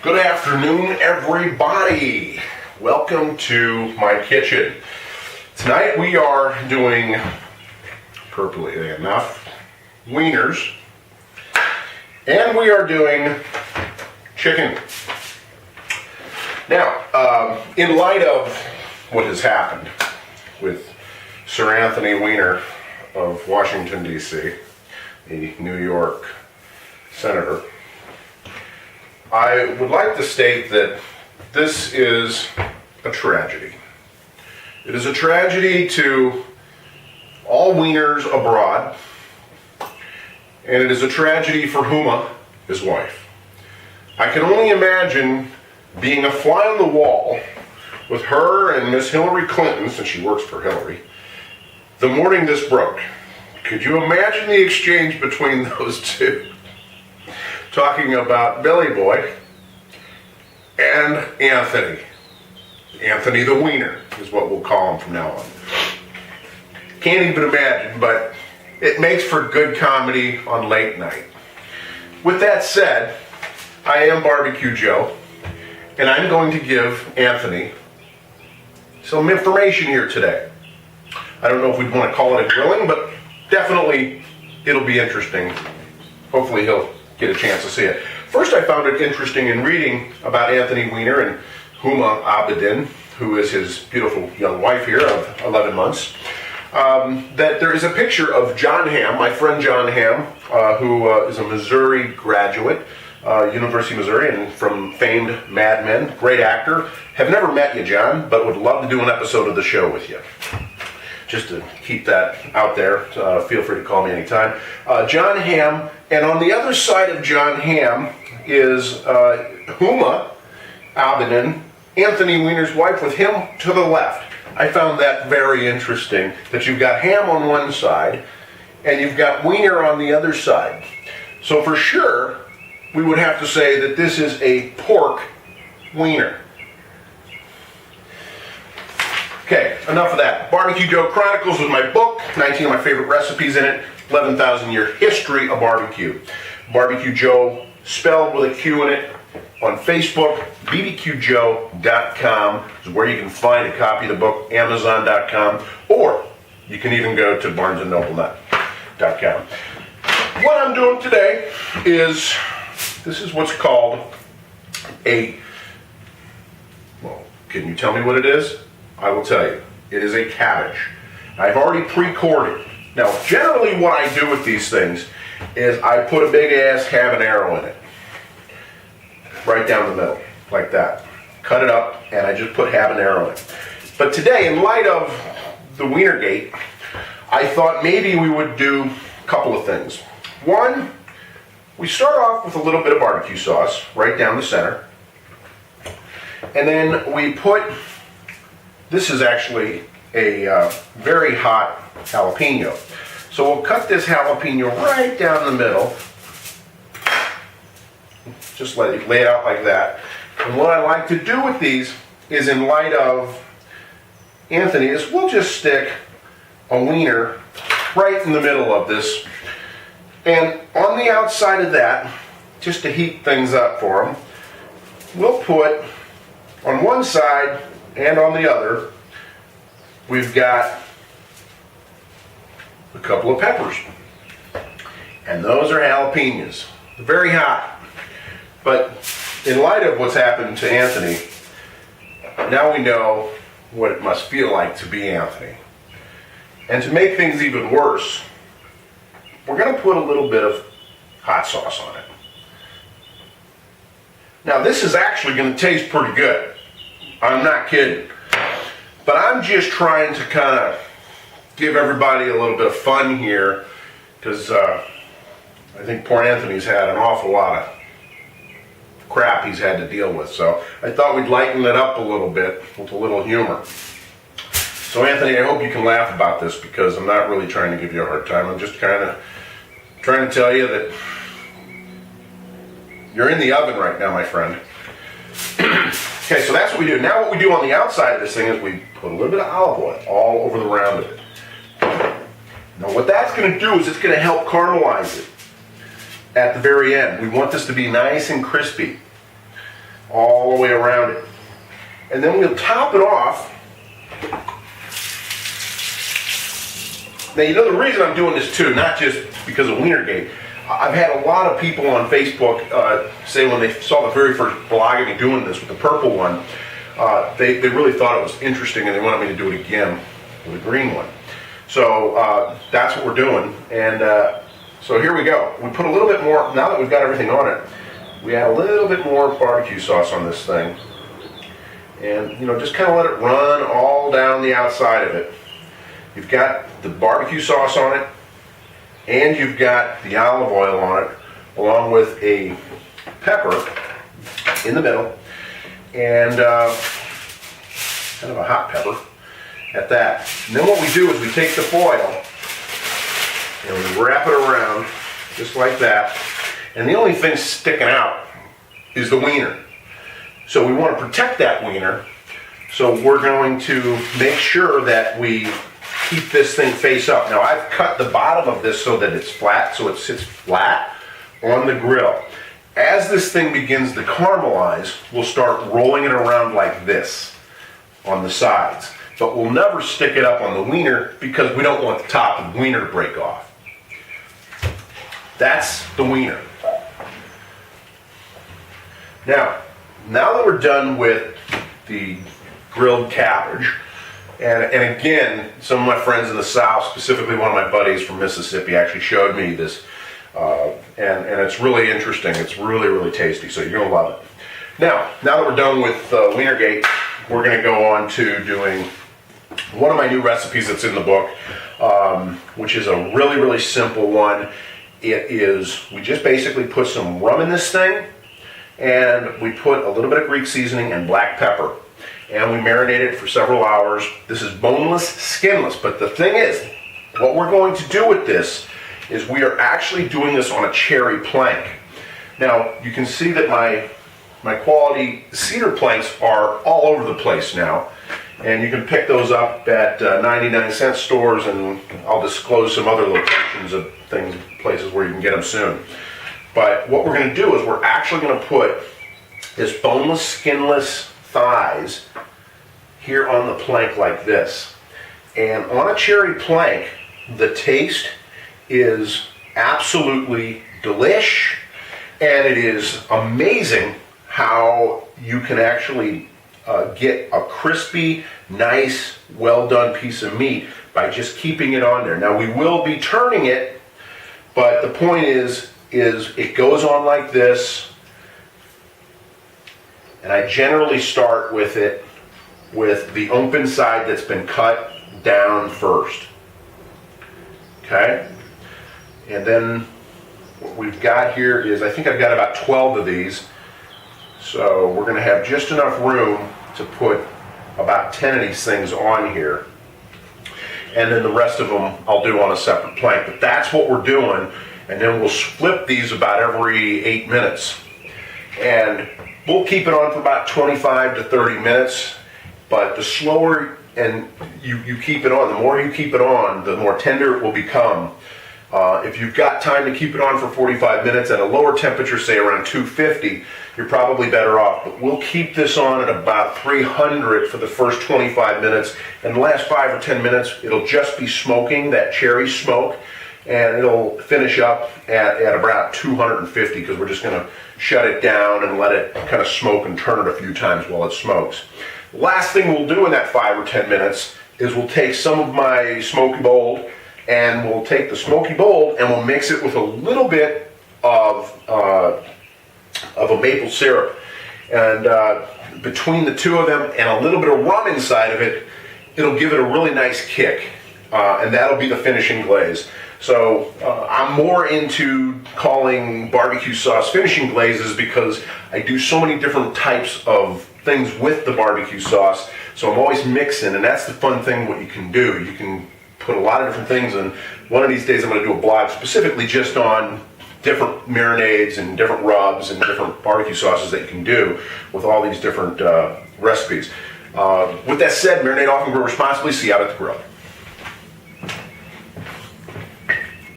Good afternoon, everybody. Welcome to my kitchen. Tonight we are doing, appropriately enough, wieners, and we are doing chicken. Now, in light of what has happened with Sir Anthony Weiner of Washington, D.C., the New York senator, I would like to state that this is a tragedy. It is a tragedy to all Wieners abroad, and it is a tragedy for Huma, his wife. I can only imagine being a fly on the wall with her and Miss Hillary Clinton, since she works for Hillary, the morning this broke. Could you imagine the exchange between those two? Talking about Billy Boy and Anthony. Anthony the Wiener is what we'll call him from now on. Can't even imagine, but it makes for good comedy on late night. With that said, I am Barbecue Joe, and I'm going to give Anthony some information here today. I don't know if we'd want to call it a grilling, but definitely it'll be interesting. Hopefully he'll get a chance to see it. First, I found it interesting in reading about Anthony Weiner and Huma Abedin, who is his beautiful young wife here of 11 months, that there is a picture of John Hamm, my friend John Hamm, who is a Missouri graduate, University of Missouri, and from famed Mad Men, great actor. Have never met you, John, but would love to do an episode of the show with you. Just to keep that out there, feel free to call me anytime. John Hamm, and on the other side of John Hamm is Huma Abedin, Anthony Weiner's wife, with him to the left. I found that very interesting, that you've got Hamm on one side, and you've got Weiner on the other side. So for sure, we would have to say that this is a pork wiener. Okay, enough of that. Barbecue Joe Chronicles was my book, 19 of my favorite recipes in it, 11,000-year history of barbecue. Barbecue Joe, spelled with a Q in it, on Facebook. bbqjoe.com is where you can find a copy of the book, amazon.com, or you can even go to barnesandnoble.com. What I'm doing today is, this is what's called a, well, can you tell me what it is? I will tell you. It is a cabbage. I've already pre-cored it. Now, generally what I do with these things is I put a big-ass habanero in it. Right down the middle, like that. Cut it up, and I just put habanero in it. But today, in light of the Wienergate, I thought maybe we would do a couple of things. One, we start off with a little bit of barbecue sauce right down the center. And then we put, this is actually a very hot jalapeno. So we'll cut this jalapeno right down the middle. Just lay it out like that. And what I like to do with these is, in light of Anthony, is we'll just stick a wiener right in the middle of this. And on the outside of that, just to heat things up for him, we'll put on one side and on the other, we've got a couple of peppers. And those are jalapenos. They're very hot. But in light of what's happened to Anthony, now we know what it must feel like to be Anthony. And to make things even worse, we're going to put a little bit of hot sauce on it. Now, this is actually going to taste pretty good. I'm not kidding. But I'm just trying to kind of give everybody a little bit of fun here, because I think poor Anthony's had an awful lot of crap he's had to deal with. So I thought we'd lighten it up a little bit with a little humor. So Anthony, I hope you can laugh about this, because I'm not really trying to give you a hard time. I'm just kind of trying to tell you that you're in the oven right now, my friend. Okay, so that's what we do. Now what we do on the outside of this thing is we put a little bit of olive oil all over the round of it. Now what that's going to do is it's going to help caramelize it at the very end. We want this to be nice and crispy. all the way around it. And then we'll top it off. Now, you know the reason I'm doing this too, not just because of Wienergate. I've had a lot of people on Facebook say when they saw the very first blog of me doing this with the purple one, they really thought it was interesting and they wanted me to do it again with a green one. So that's what we're doing. And so here we go. We put a little bit more, now that we've got everything on it, we add a little bit more barbecue sauce on this thing. And, you know, just kind of let it run all down the outside of it. You've got the barbecue sauce on it, and you've got the olive oil on it, along with a pepper in the middle, and kind of a hot pepper at that. And then what we do is we take the foil and we wrap it around just like that. And the only thing sticking out is the wiener. So we want to protect that wiener. So we're going to make sure that we keep this thing face up. Now I've cut the bottom of this so that it's flat, so it sits flat on the grill. As this thing begins to caramelize, we'll start rolling it around like this on the sides. But we'll never stick it up on the wiener because we don't want the top of the wiener to break off. That's the wiener. Now that we're done with the grilled cabbage, and again, some of my friends in the South, specifically one of my buddies from Mississippi, actually showed me this, and it's really interesting. It's really, really tasty, so you're going to love it. Now that we're done with Wienergate, we're going to go on to doing one of my new recipes that's in the book, which is a really, really simple one. It is, we just basically put some rum in this thing, and we put a little bit of Greek seasoning and black pepper. And we marinate it for several hours. This is boneless, skinless. But the thing is, what we're going to do with this is we are actually doing this on a cherry plank. Now, you can see that my quality cedar planks are all over the place now. And you can pick those up at 99-cent stores, and I'll disclose some other locations of things, places where you can get them soon. But what we're going to do is we're actually going to put this boneless, skinless thighs here on the plank like this. And on a cherry plank, the taste is absolutely delish, and it is amazing how you can actually get a crispy, nice, well done piece of meat by just keeping it on there. Now we will be turning it, but the point is it goes on like this. And I generally start with it with the open side that's been cut down first. Okay? And then what we've got here is, I think I've got about 12 of these. So we're going to have just enough room to put about 10 of these things on here. And then the rest of them I'll do on a separate plank. But that's what we're doing. And then we'll flip these about every 8 minutes. And we'll keep it on for about 25 to 30 minutes, but the slower and you keep it on, the more you keep it on, the more tender it will become. If you've got time to keep it on for 45 minutes at a lower temperature, say around 250, you're probably better off. But we'll keep this on at about 300 for the first 25 minutes, and the last 5 or 10 minutes, it'll just be smoking, that cherry smoke, and it'll finish up at about 250 because we're just going to shut it down and let it kind of smoke and turn it a few times while it smokes. The last thing we'll do in that 5 or 10 minutes is we'll take some of my smoky bold, and we'll take the smoky bold and we'll mix it with a little bit of a maple syrup. And between the two of them and a little bit of rum inside of it, it'll give it a really nice kick. And that'll be the finishing glaze. So I'm more into calling barbecue sauce finishing glazes because I do so many different types of things with the barbecue sauce. So I'm always mixing, and that's the fun thing what you can do. You can put a lot of different things in. One of these days I'm going to do a blog specifically just on different marinades and different rubs and different barbecue sauces that you can do with all these different recipes. With that said, marinate often, grow responsibly. See you out at the grill.